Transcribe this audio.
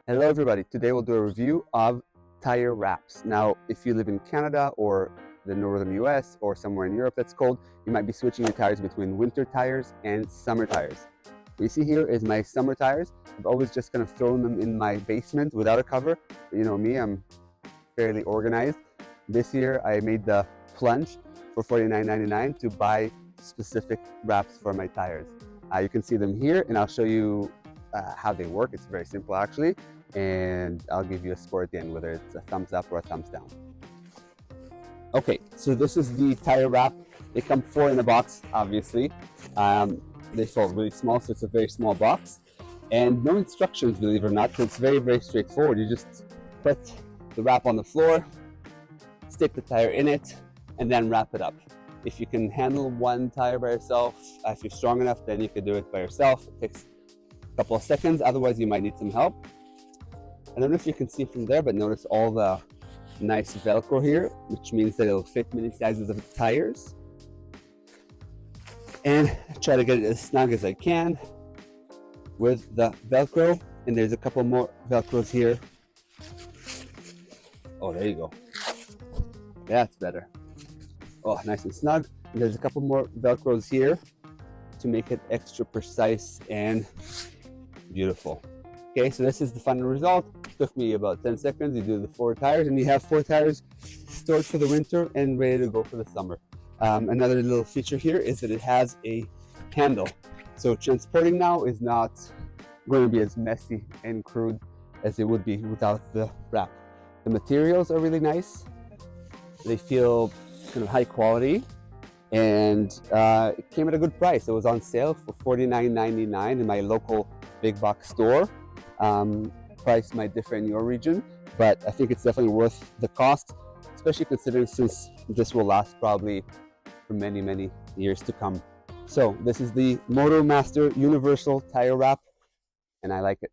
Hello everybody, today we'll do a review of tire wraps. Now, if you live in Canada or the northern US or somewhere in Europe that's cold, you might be switching your tires between winter tires and summer tires. What you see here is my summer tires. I've always just kind of thrown them in my basement without a cover. But you know me, I'm fairly organized. This year I made the plunge for $49.99 to buy specific wraps for my tires. You can see them here and I'll show you how they work. It's very simple actually, and I'll give you a score at the end, whether it's a thumbs up or a thumbs down. Okay, so this is the tire wrap. They come 4 in a box, obviously. They fold really small, so it's a very small box. And no instructions, believe it or not, so it's very, very straightforward. You just put the wrap on the floor, stick the tire in it, and then wrap it up. If you can handle one tire by yourself, if you're strong enough, then you can do it by yourself. It takes a couple of seconds, otherwise you might need some help. I don't know if you can see from there, but notice all the nice Velcro here, which means that it'll fit many sizes of tires. And try to get it as snug as I can with the Velcro. And there's a couple more Velcros here. Oh, there you go. That's better. Oh, nice and snug. And there's a couple more Velcros here to make it extra precise and beautiful. Okay, so this is the final result. It took me about 10 seconds. You do the 4 tires and you have 4 tires stored for the winter and ready to go for the summer. Another little feature here is that it has a handle. So transporting now is not going to be as messy and crude as it would be without the wrap. The materials are really nice. They feel kind of high quality, and it came at a good price. It was on sale for $49.99 in my local big box store. Price might differ in your region, but I think it's definitely worth the cost, especially considering since this will last probably for many, many years to come. So this is the Motomaster Universal Tire Wrap, and I like it.